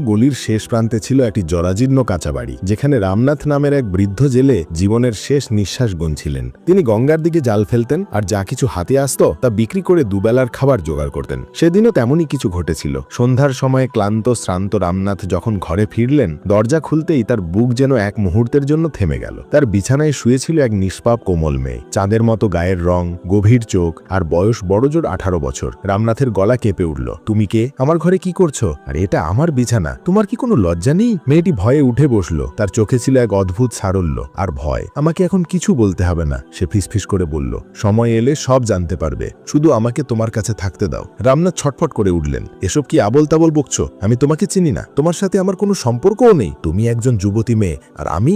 গলির শেষ প্রান্তে ছিল একটি জরাজীর্ণ কাঁচা বাড়ি, যেখানে রামনাথ নামের এক বৃদ্ধ জেলে জীবনের শেষ নিঃশ্বাস গুনছিলেন। তিনি গঙ্গার দিকে জাল ফেলতেন আর যা কিছু হাতে আসত তা বিক্রি করে দুবেলার খাবার জোগাড় করতেন। সেদিনও তেমনই কিছু ঘটেছিল। সন্ধ্যার সময় ক্লান্ত শ্রান্ত রামনাথ যখন ঘরে ফিরলেন, দরজা খুলতেই তার বুক যেন এক মুহূর্তের জন্য থেমে গেল। তার বিছানায় শুয়েছিল এক নিষ্পাপ কোমল মেয়ে, চাঁদের মতো গায়ের রং, গভীর চোখ আর বয়স বড়জোর 18 বছর। রামনাথের গলা কেঁপে উঠল। তুমি কে? আমার ঘরে কি করছো? আর এটা আমার বিছানা, তোমার কি কোনো লজ্জা নেই? মেয়েটি ভয়ে উঠে বসলো। তার চোখে ছিল এক অদ্ভুত সারল্য আর ভয়। আমাকে এখন কিছু বলতে হবে না, সে ফিসফিস করে বলল। সময় এলে সব জানতে পারবে, শুধু আমাকে তোমার কাছে থাকতে দাও। রামনাথ ছটফট করে উঠলেন। এসব কি আবল তাবল বকছো? আমি তোমাকে চিনি না, তোমার সাথে আমার কোনো সম্পর্কও নেই। তুমি একজন যুবতী মেয়ে আর আমি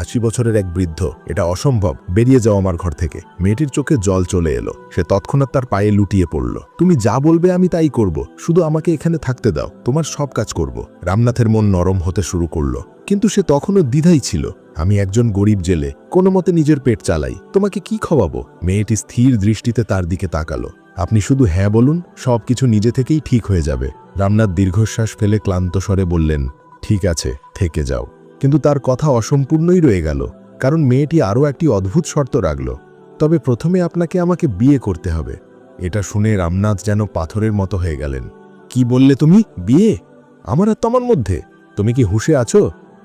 80 বছরের এক বৃদ্ধ। এটা অসম্ভব, বেরিয়ে যাও আমার ঘর থেকে। মেয়েটির চোখে জল চলে এলো। সে তৎক্ষণাৎ তার পায়ে লুটিয়ে পড়ল। তুমি যা বলবে আমি তাই করব, শুধু আমাকে এখানে থাকতে দাও, তোমার সব কাজ করব। রামনাথের মন নরম হতে শুরু করলো, কিন্তু সে তখনও দ্বিধাই ছিল। আমি একজন গরিব জেলে, কোনো মতে নিজের পেট চালাই, তোমাকে কি খাওয়াবো? মেয়েটি স্থির দৃষ্টিতে তার দিকে তাকালো। আপনি শুধু হ্যাঁ বলুন, সবকিছু নিজে থেকেই ঠিক হয়ে যাবে। রামনাথ দীর্ঘশ্বাস ফেলে ক্লান্ত স্বরে বললেন, ঠিক আছে, থেকে যাও। কিন্তু তার কথা অসম্পূর্ণই রয়ে গেল, কারণ মেয়েটি আরও একটি অদ্ভুত শর্ত রাখল। তবে প্রথমে আপনাকে আমাকে বিয়ে করতে হবে। এটা শুনে রামনাথ যেন পাথরের মতো হয়ে গেলেন। কি বললে তুমি? বিয়ে? আমার আর তোমার মধ্যে? তুমি কি হুঁশে আছো?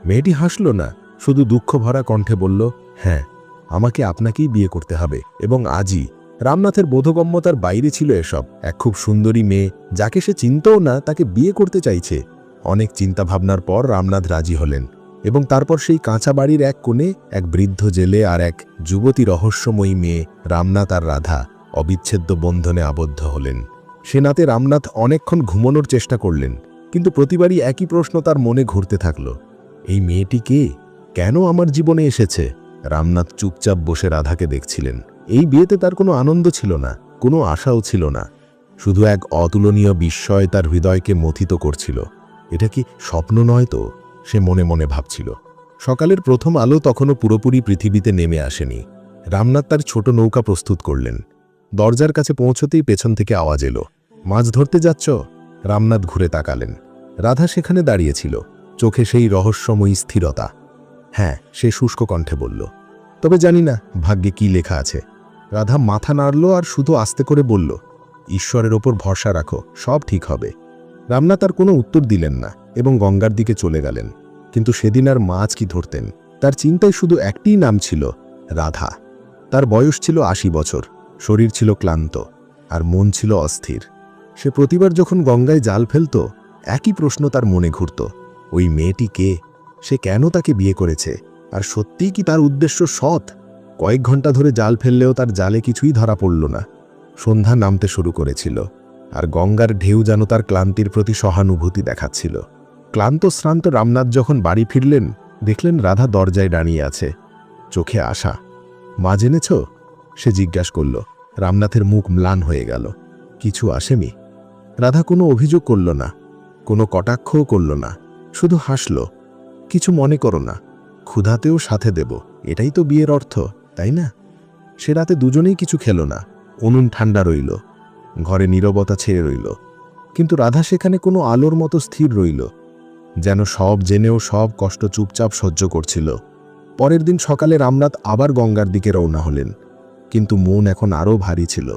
মেয়েটি হাসল না, শুধু দুঃখ ভরা কণ্ঠে বলল, হ্যাঁ, আমাকে আপনাকেই বিয়ে করতে হবে, এবং আজই। রামনাথের বোধগম্যতার বাইরে ছিল এসব। এক খুব সুন্দরী মেয়ে, যাকে সে চিনতও না, তাকে বিয়ে করতে চাইছে। অনেক চিন্তাভাবনার পর রামনাথ রাজি হলেন, এবং তারপর সেই কাঁচা বাড়ির এক কোণে এক বৃদ্ধ জেলে আর এক যুবতী রহস্যময়ী মেয়ে, রামনাথ আর রাধা, অবিচ্ছেদ্য বন্ধনে আবদ্ধ হলেন। সে রাতে রামনাথ অনেকক্ষণ ঘুমানোর চেষ্টা করলেন, কিন্তু প্রতিবারই একই প্রশ্ন তার মনে ঘুরতে থাকল। এই মেয়েটি কে? কেন আমার জীবনে এসেছে? রামনাথ চুপচাপ বসে রাধাকে দেখছিলেন। এই বিয়েতে তার কোনো আনন্দ ছিল না, কোনো আশাও ছিল না, শুধু এক অতুলনীয় বিস্ময় তার হৃদয়কে মথিত করছিল। এটা কি স্বপ্ন নয় তো? সে মনে মনে ভাবছিল। সকালের প্রথম আলো তখনও পুরোপুরি পৃথিবীতে নেমে আসেনি। রামনাথ তার ছোট নৌকা প্রস্তুত করলেন। দরজার কাছে পৌঁছতেই পেছন থেকে আওয়াজ এলো, মাছ ধরতে যাচ্ছ? রামনাথ ঘুরে তাকালেন। রাধা সেখানে দাঁড়িয়েছিল, চোখে সেই রহস্যময়ী স্থিরতা। হ্যাঁ, সে শুষ্ক কণ্ঠে বলল, তবে জানি না ভাগ্যে কি লেখা আছে। রাধা মাথা নাড়ল আর শুধু আস্তে করে বলল, ঈশ্বরের ওপর ভরসা রাখো, সব ঠিক হবে। রামনাথ আর কোনো উত্তর দিলেন না এবং গঙ্গার দিকে চলে গেলেন। কিন্তু সেদিন আর মাছ কি ধরতেন? তার চিন্তায় শুধু একটিই নাম ছিল, রাধা। তার বয়স ছিল 80 বছর, শরীর ছিল ক্লান্ত, আর মন ছিল অস্থির। সে প্রতিবার যখন গঙ্গায় জাল ফেলত, একই প্রশ্ন তার মনে ঘুরত, ওই মেয়েটি কে? সে কেন তাকে বিয়ে করেছে? আর সত্যিই কি তার উদ্দেশ্য সৎ? কয়েক ঘন্টা ধরে জাল ফেললেও তার জালে কিছুই ধরা পড়ল না। সন্ধ্যা নামতে শুরু করেছিল, আর গঙ্গার ঢেউ যেন তার ক্লান্তির প্রতি সহানুভূতি দেখাচ্ছিল। ক্লান্ত শ্রান্ত রামনাথ যখন বাড়ি ফিরলেন, দেখলেন রাধা দরজায় দাঁড়িয়ে আছে, চোখে আশা। মাছ এনেছ? সে জিজ্ঞাসা করল। রামনাথের মুখ ম্লান হয়ে গেল। কিছু আসেনি। রাধা কোনো অভিযোগ করল না, কোনো কটাক্ষও করল না, শুধু হাসল। কিছু মনে করো না, ক্ষুধাতেও সাথে দেব, এটাই তো বিয়ের অর্থ, তাই না? সে রাতে দুজনেই কিছু খেল না। উনুন ঠান্ডা রইল, ঘরে নীরবতা ছেয়ে রইল, কিন্তু রাধা সেখানে কোনো আলোর মতো স্থির রইল, যেন সব জেনেও সব কষ্ট চুপচাপ সহ্য করছিল। পরের দিন সকালে রামনাথ আবার গঙ্গার দিকে রওনা হলেন, কিন্তু মন এখন আরও ভারী ছিল।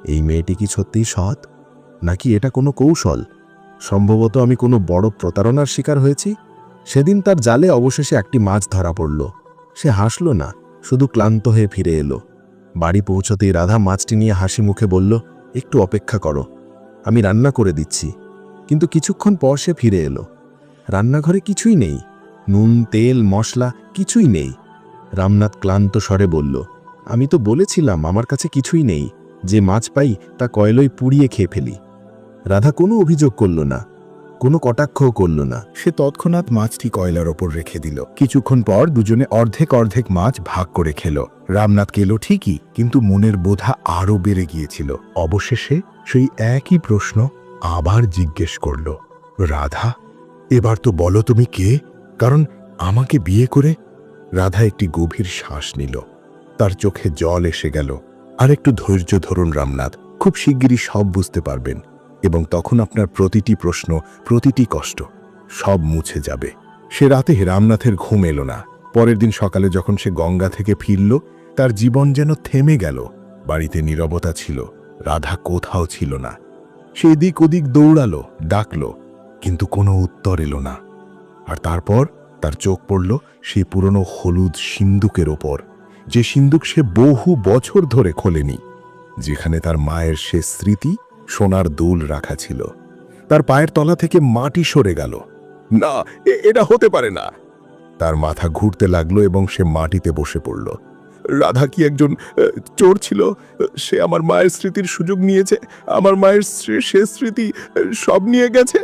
এই মেয়েটি কি সত্যিই সৎ, নাকি এটা কোনো কৌশল? সম্ভবত আমি কোনো বড় প্রতারণার শিকার হয়েছি। সেদিন তার জালে অবশেষে একটি মাছ ধরা পড়ল। সে হাসল না, শুধু ক্লান্ত হয়ে ফিরে এলো। বাড়ি পৌঁছতেই রাধা মাছটি নিয়ে হাসি মুখে বলল, একটু অপেক্ষা করো, আমি রান্না করে দিচ্ছি। কিন্তু কিছুক্ষণ পর সে ফিরে এলো। রান্নাঘরে কিছুই নেই, নুন, তেল, মশলা কিছুই নেই। রামনাথ ক্লান্ত স্বরে বলল, আমি তো বলেছিলাম আমার কাছে কিছুই নেই, যে মাছ পাই তা কয়লোয় পুড়িয়ে খেয়ে ফেলি। রাধা কোনো অভিযোগ করল না, কোনো কটাক্ষও করল না। সে তৎক্ষণাৎ মাছটি কয়লার ওপর রেখে দিল। কিছুক্ষণ পর দুজনে অর্ধেক অর্ধেক মাছ ভাগ করে খেল। রামনাথ খেল ঠিকই, কিন্তু মনের বোঝা আরও বেড়ে গিয়েছিল। অবশেষে সেই একই প্রশ্ন আবার জিজ্ঞেস করল, রাধা, এবার তো বলো তুমি কে? কারণ আমাকে বিয়ে করে। রাধা একটি গভীর শ্বাস নিল, তার চোখে জল এসে গেল। আর একটু ধৈর্য ধরুন রামনাথ, খুব শিগগিরই সব বুঝতে পারবেন, এবং তখন আপনার প্রতিটি প্রশ্ন, প্রতিটি কষ্ট সব মুছে যাবে। সে রাতে রামনাথের ঘুম এলো না। পরের দিন সকালে যখন সে গঙ্গা থেকে ফিরল, তার জীবন যেন থেমে গেল। বাড়িতে নীরবতা ছিল, রাধা কোথাও ছিল না। সে এদিক ওদিক দৌড়ালো, ডাকলো, কিন্তু কোনো উত্তর এলো না। আর তারপর তার চোখ পড়ল সেই পুরনো হলুদ সিন্দুকের ওপর, যে সিন্দুক সে বহু বছর ধরে খোলেনি, যেখানে তার মায়ের শেষ স্মৃতি সোনার দুল রাখা ছিল। তার পায়ের তলা থেকে মাটি সরে গেল। না, এটা হতে পারে না। তার মাথা ঘুরতে লাগলো এবং সে মাটিতে বসে পড়ল। রাধা কি একজন চোর ছিল? সে আমার মায়ের স্মৃতির সুযোগ নিয়েছে, আমার মায়ের শেষ স্মৃতি সব নিয়ে গেছে।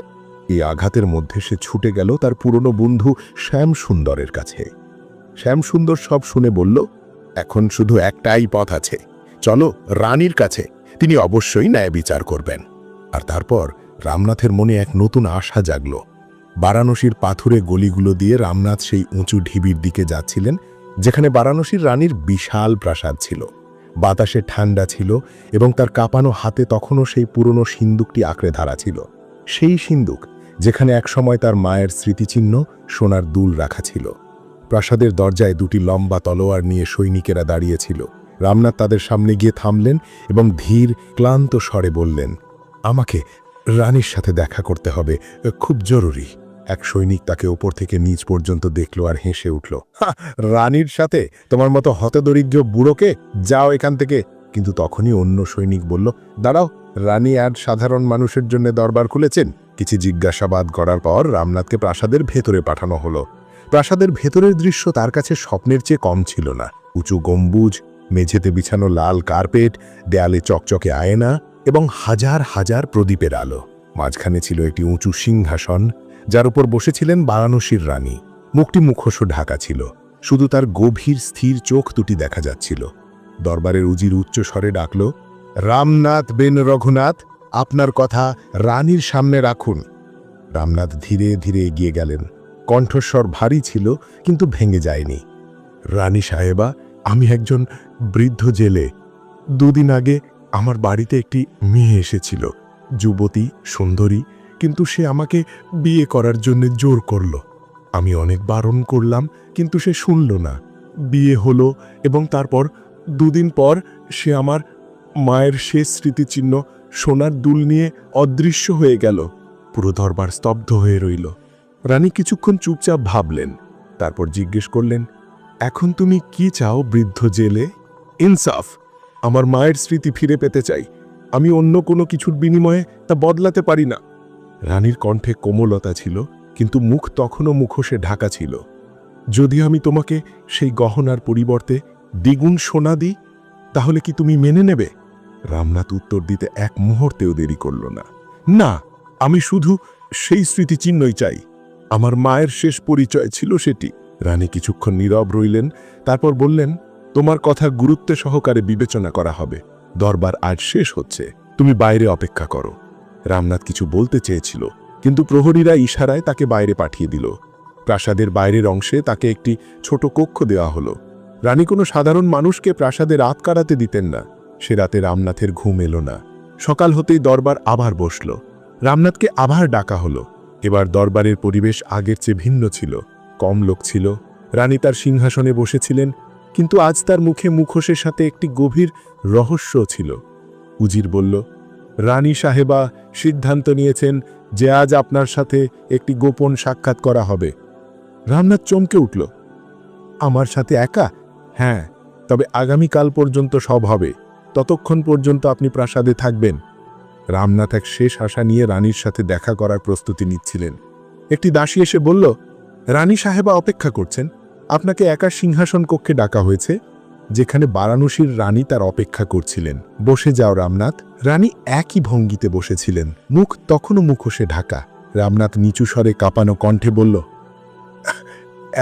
এই আঘাতের মধ্যে সে ছুটে গেল তার পুরনো বন্ধু শ্যাম সুন্দরের কাছে। শ্যাম সুন্দর সব শুনে বলল, এখন শুধু একটাই পথ আছে, চলো রানীর কাছে, তিনি অবশ্যই ন্যায় বিচার করবেন। আর তারপর রামনাথের মনে এক নতুন আশা জাগল। বারাণসীর পাথুরে গলিগুলো দিয়ে রামনাথ সেই উঁচু ঢিবির দিকে যাচ্ছিলেন, যেখানে বারাণসীর রানীর বিশাল প্রাসাদ ছিল। বাতাসে ঠান্ডা ছিল এবং তার কাঁপানো হাতে তখনও সেই পুরনো সিন্দুকটি আঁকড়ে ধরা ছিল। সেই সিন্দুক যেখানে একসময় তার মায়ের স্মৃতিচিহ্ন সোনার দুল রাখা ছিল। প্রাসাদের দরজায় দুটি লম্বা তলোয়ার নিয়ে সৈনিকেরা দাঁড়িয়েছিল। রামনাথ তাদের সামনে গিয়ে থামলেন এবং ধীর ক্লান্ত স্বরে বললেন, আমাকে রানীর সাথে দেখা করতে হবে, খুব জরুরি। এক সৈনিক তাকে ওপর থেকে নিচ পর্যন্ত দেখল আর হেসে উঠল, রানীর সাথে? তোমার মতো হতদরিদ্র বুড়োকে, যাও এখান থেকে। কিন্তু তখনই অন্য সৈনিক বলল, দাঁড়াও, রানী আর সাধারণ মানুষের জন্য দরবার খুলেছেন। কিছু জিজ্ঞাসাবাদ করার পর রামনাথকে প্রাসাদের ভেতরে পাঠানো হলো। প্রাসাদের ভেতরের দৃশ্য তার কাছে স্বপ্নের চেয়ে কম ছিল না। উঁচু গম্বুজ, মেঝেতে বিছানো লাল কার্পেট, দেয়ালে চকচকে আয়না এবং হাজার হাজার প্রদীপের আলো। মাঝখানে ছিল একটি উঁচু সিংহাসন, যার উপর বসেছিলেন বারাণসীর রানী। মুখটি মুখোশ ঢাকা ছিল, শুধু তার গভীর স্থির চোখ দুটি দেখা যাচ্ছিল। দরবারের উজির উচ্চ স্বরে ডাকল, রামনাথ বেন রঘুনাথ, আপনার কথা রানীর সামনে রাখুন। রামনাথ ধীরে ধীরে এগিয়ে গেলেন। কণ্ঠস্বর ভারী ছিল, কিন্তু ভেঙে যায়নি। রানী সাহেবা, আমি একজন বৃদ্ধ জেলে। 2 দিন আগে আমার বাড়িতে একটি মেয়ে এসেছিল, যুবতী, সুন্দরী, কিন্তু সে আমাকে বিয়ে করার জন্য জোর করল। আমি অনেক বারণ করলাম, কিন্তু সে শুনল না। বিয়ে হলো এবং তারপর 2 দিন পর সে আমার মায়ের শেষ স্মৃতিচিহ্ন সোনার দুল নিয়ে অদৃশ্য হয়ে গেল। পুরো দরবার স্তব্ধ হয়ে রইল। রানী কিছুক্ষণ চুপচাপ ভাবলেন, তারপর জিজ্ঞেস করলেন, এখন তুমি কি চাও বৃদ্ধ জেলে? ইনসাফ। আমার মায়ের স্মৃতি ফিরে পেতে চাই। আমি অন্য কোনো কিছুর বিনিময়ে তা বদলাতে পারি না। রানীর কণ্ঠে কোমলতা ছিল, কিন্তু মুখ তখনও মুখোশে ঢাকা ছিল। যদি আমি তোমাকে সেই গহনার পরিবর্তে দ্বিগুণ সোনা দিই, তাহলে কি তুমি মেনে নেবে? রামনাথ উত্তর দিতে এক মুহূর্তেও দেরি করল না। না, আমি শুধু সেই স্মৃতিচিহ্নই চাই। আমার মায়ের শেষ পরিচয় ছিল সেটি। রানী কিছুক্ষণ নীরব রইলেন, তারপর বললেন, তোমার কথা গুরুত্ব সহকারে বিবেচনা করা হবে। দরবার আজ শেষ হচ্ছে, তুমি বাইরে অপেক্ষা করো। রামনাথ কিছু বলতে চেয়েছিল, কিন্তু প্রহরীরা ইশারায় তাকে বাইরে পাঠিয়ে দিল। প্রাসাদের বাইরের অংশে তাকে একটি ছোট কক্ষ দেওয়া হলো। রানী কোনো সাধারণ মানুষকে প্রাসাদে রাত কাটাতে দিতেন না। সে রাতে রামনাথের ঘুম এলো না। সকাল হতেই দরবার আবার বসল। রামনাথকে আবার ডাকা হলো। এবার দরবারের পরিবেশ আগের চেয়ে ভিন্ন ছিল। কম লোক ছিল। রানী তার সিংহাসনে বসেছিলেন, কিন্তু আজ তার মুখে মুখোশের সাথে একটি গভীর রহস্য ছিল। উজির বলল, রানী সাহেবা সিদ্ধান্ত নিয়েছেন যে আজ আপনার সাথে একটি গোপন সাক্ষাৎ করা হবে। রামনাথ চমকে উঠল। আমার সাথে একা? হ্যাঁ, তবে আগামীকাল পর্যন্ত সব হবে। ততক্ষণ পর্যন্ত আপনি প্রাসাদে থাকবেন। রামনাথ এক শেষ আশা নিয়ে রানীর সাথে দেখা করার প্রস্তুতি নিচ্ছিলেন। একটি দাসী এসে বলল, রানী সাহেবা অপেক্ষা করছেন। আপনাকে একা সিংহাসন কক্ষে ডাকা হয়েছে, যেখানে বারাণসীর রানী তার অপেক্ষা করছিলেন। বসে যাও রামনাথ। রানী একই ভঙ্গিতে বসেছিলেন, মুখ তখনও মুখোশে ঢাকা। রামনাথ নিচু স্বরে কাঁপানো কণ্ঠে বলল,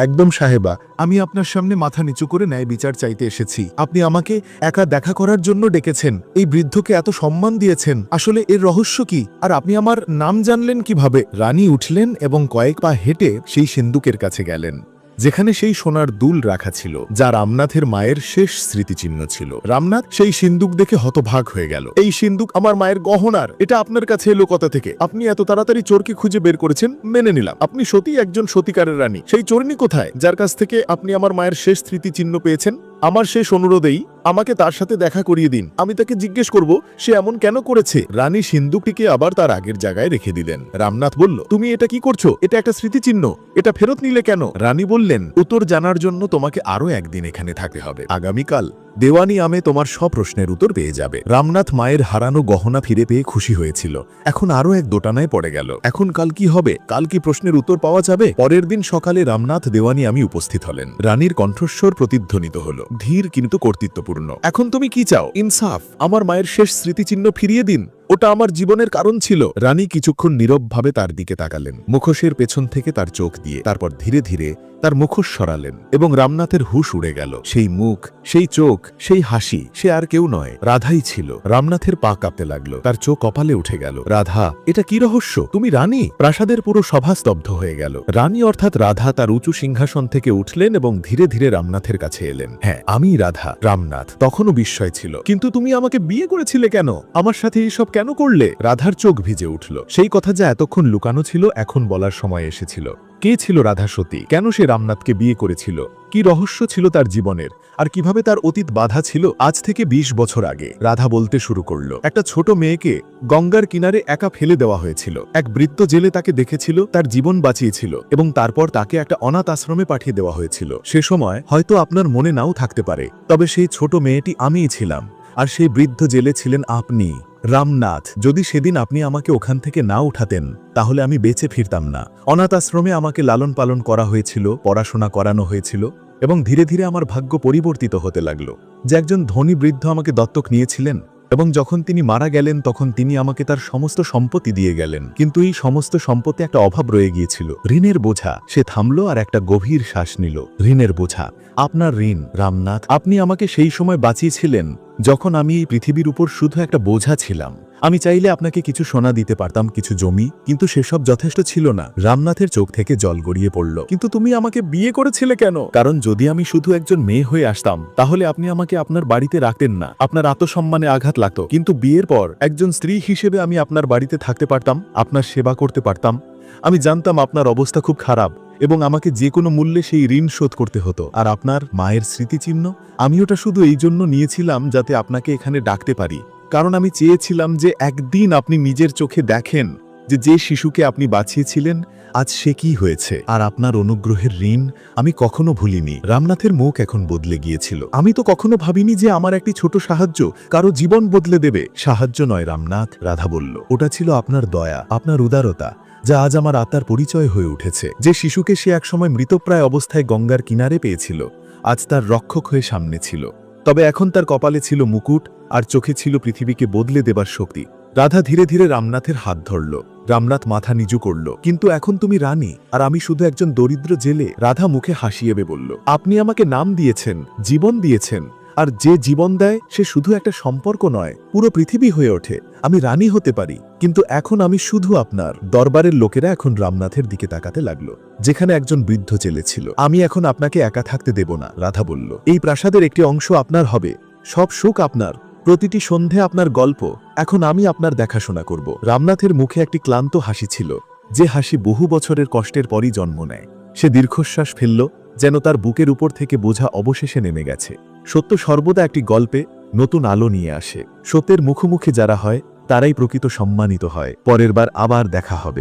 একদম সাহেবা, আমি আপনার সামনে মাথা নিচু করে ন্যায় বিচার চাইতে এসেছি। আপনি আমাকে একা দেখা করার জন্য ডেকেছেন, এই বৃদ্ধকে এত সম্মান দিয়েছেন। আসলে এর রহস্য কি, আর আপনি আমার নাম জানলেন কিভাবে? রানী উঠলেন এবং কয়েক পা হেঁটে সেই সিন্দুকের কাছে গেলেন। যেখানে সেই সোনার দুল রাখা ছিল, যা রামনাথের মায়ের শেষ স্মৃতিচিহ্ন ছিল। রামনাথ সেই সিন্দুক দেখে হতভাগ হয়ে গেল। এই সিন্দুক আমার মায়ের গহনার, এটা আপনার কাছে এলো কোথা থেকে? আপনি এত তাড়াতাড়ি চোরকে খুঁজে বের করেছেন, মেনে নিলাম। আপনি সত্যি একজন সত্যিকারের রানী। সেই চোরনি কোথায়, যার কাছ থেকে আপনি আমার মায়ের শেষ স্মৃতিচিহ্ন পেয়েছেন? আমার শেষ অনুরোধেই আমাকে তার সাথে দেখা করিয়ে দিন। আমি তাকে জিজ্ঞেস করব সে এমন কেন করেছে। রানী সিন্দুকটিকে আবার তার আগের জায়গায় রেখে দিলেন। রামনাথ বলল, তুমি এটা কি করছো? এটা একটা স্মৃতিচিহ্ন, এটা ফেরত নিলে কেন? রানী বললেন, উত্তর জানার জন্য তোমাকে আরো একদিন এখানে থাকতে হবে। আগামীকাল দেওয়ানি আমে তোমার সব প্রশ্নের উত্তর পেয়ে যাবে। রামনাথ মায়ের হারানো গহনা ফিরে পেয়ে খুশি হয়েছিল। এখন আরো এক দোটানায় পড়ে গেল। এখন কাল কি হবে? কাল কি প্রশ্নের উত্তর পাওয়া যাবে? পরের দিন সকালে রামনাথ দেওয়ানি আমি উপস্থিত হলেন। রানীর কণ্ঠস্বর প্রতিধ্বনিত হলো, ধীর কিন্তু কর্তৃত্বপূর্ণ। এখন তুমি কি চাও? ইনসাফ। আমার মায়ের শেষ স্মৃতিচিহ্ন ফিরিয়ে দিন, ওটা আমার জীবনের কারণ ছিল। রানী কিছুক্ষণ নীরবভাবে তার দিকে তাকালেন, মুখোশের পেছন থেকে তার চোখ দিয়ে। তারপর ধীরে ধীরে তার মুখোশ সরালেন এবং রামনাথের হুঁশ উড়ে গেল। সেই মুখ, সেই চোখ, সেই হাসি, সে আর কেউ নয়, রাধাই ছিল। রামনাথের পা কাঁপতে লাগলো, তার চোখ কপালে উঠে গেল। রাধা, এটা কি রহস্য? তুমি রানী? প্রাসাদের পুরো সভা স্তব্ধ হয়ে গেল। রানী অর্থাৎ রাধা তার উঁচু সিংহাসন থেকে উঠলেন এবং ধীরে ধীরে রামনাথের কাছে এলেন। হ্যাঁ, আমি রাধা। রামনাথ তখনও বিস্ময় ছিল। কিন্তু তুমি আমাকে বিয়ে করেছিলে কেন? আমার সাথে এইসব কেন করলে? রাধার চোখ ভিজে উঠল। সেই কথা যা এতক্ষণ লুকানো ছিল, এখন বলার সময় এসেছিল। কে ছিল রাধা সতী? কেন সে রামনাথকে বিয়ে করেছিল? কি রহস্য ছিল তার জীবনের? আর কিভাবে তার অতীত বাধা ছিল? আজ থেকে 20 বছর আগে রাধা বলতে শুরু করল, একটা ছোট মেয়েকে গঙ্গার কিনারে একা ফেলে দেওয়া হয়েছিল। এক বৃদ্ধ জেলে তাকে দেখেছিল, তার জীবন বাঁচিয়েছিল এবং তারপর তাকে একটা অনাথ আশ্রমে পাঠিয়ে দেওয়া হয়েছিল। সে সময় হয়তো আপনার মনে নাও থাকতে পারে, তবে সেই ছোট মেয়েটি আমিই ছিলাম, আর সেই বৃদ্ধ জেলে ছিলেন আপনি, রামনাথ। যদি সেদিন আপনি আমাকে ওখান থেকে না উঠাতেন, তাহলে আমি বেঁচে ফিরতাম না। অনাথ আশ্রমে আমাকে লালন পালন করা হয়েছিল, পড়াশোনা করানো হয়েছিল এবং ধীরে ধীরে আমার ভাগ্য পরিবর্তিত হতে লাগলো। যে একজন ধনী বৃদ্ধ আমাকে দত্তক নিয়েছিলেন এবং যখন তিনি মারা গেলেন তখন তিনি আমাকে তার সমস্ত সম্পত্তি দিয়ে গেলেন। কিন্তু এই সমস্ত সম্পত্তি একটা অভাব রয়ে গিয়েছিল, ঋণের বোঝা। সে থামলো আর একটা গভীর শ্বাস নিল। ঋণের বোঝা, আপনার ঋণ রামনাথ। আপনি আমাকে সেই সময় বাঁচিয়েছিলেন যখন আমি এই পৃথিবীর উপর শুধু একটা বোঝা ছিলাম। আমি চাইলে আপনাকে কিছু সোনা দিতে পারতাম, কিছু জমি, কিন্তু সেসব যথেষ্ট ছিল না। রামনাথের চোখ থেকে জল গড়িয়ে পড়ল। কিন্তু তুমি আমাকে বিয়ে করেছিলে কেন? কারণ যদি আমি শুধু একজন মেয়ে হয়ে আসতাম, তাহলে আপনি আমাকে আপনার বাড়িতে রাখতেন না, আপনার আত্মসম্মানে আঘাত লাগতো। কিন্তু বিয়ের পর একজন স্ত্রী হিসেবে আমি আপনার বাড়িতে থাকতে পারতাম, আপনার সেবা করতে পারতাম। আমি জানতাম আপনার অবস্থা খুব খারাপ এবং আমাকে যে কোনো মূল্যে সেই ঋণ শোধ করতে হতো। আর আপনার মায়ের স্মৃতিচিহ্ন, আমি ওটা শুধু এই জন্য নিয়েছিলাম যাতে আপনাকে এখানে ডাকতে পারি। কারণ আমি চেয়েছিলাম যে একদিন আপনি নিজের চোখে দেখেন যে শিশুকে আপনি বাঁচিয়েছিলেন আজ সে কি হয়েছে। আর আপনার অনুগ্রহের ঋণ আমি কখনো ভুলিনি। রামনাথের মুখ এখন বদলে গিয়েছিল। আমি তো কখনো ভাবিনি যে আমার একটি ছোট সাহায্য কারো জীবন বদলে দেবে। সাহায্য নয় রামনাথ, রাধা বলল, ওটা ছিল আপনার দয়া, আপনার উদারতা, যা আজ আমার আত্মার পরিচয় হয়ে উঠেছে। যে শিশুকে সে একসময় মৃতপ্রায় অবস্থায় গঙ্গার কিনারে পেয়েছিল, আজ তার রক্ষক হয়ে সামনে ছিল। তবে এখন তার কপালে ছিল মুকুট আর চোখে ছিল পৃথিবীকে বদলে দেবার শক্তি। রাধা ধীরে ধীরে রামনাথের হাত ধরল। রামনাথ মাথা নিচু করল। কিন্তু এখন তুমি রানী আর আমি শুধু একজন দরিদ্র জেলে। রাধা মুখে হাসিয়েবে বলল, আপনি আমাকে নাম দিয়েছেন, জীবন দিয়েছেন, আর যে জীবন দেয় সে শুধু একটা সম্পর্ক নয়, পুরো পৃথিবী হয়ে ওঠে। আমি রানী হতে পারি, কিন্তু এখন আমি শুধু আপনার। দরবারের লোকেরা এখন রামনাথের দিকে তাকাতে লাগলো, যেখানে একজন বৃদ্ধ জেলে ছিল। আমি এখন আপনাকে একা থাকতে দেব না, রাধা বলল। এই প্রাসাদের একটি অংশ আপনার হবে, সব সুখ আপনার, প্রতিটি সন্ধে আপনার গল্প। এখন আমি আপনার দেখাশোনা করব। রামনাথের মুখে একটি ক্লান্ত হাসি ছিল, যে হাসি বহু বছরের কষ্টের পরই জন্ম নেয়। সে দীর্ঘশ্বাস ফেলল, যেন তার বুকের উপর থেকে বোঝা অবশেষে নেমে গেছে। সত্য সর্বদা একটি গল্পে নতুন আলো নিয়ে আসে। সত্যের মুখোমুখি যারা হয় তারাই প্রকৃত সম্মানিত হয়। পরের বার আবার দেখা হবে।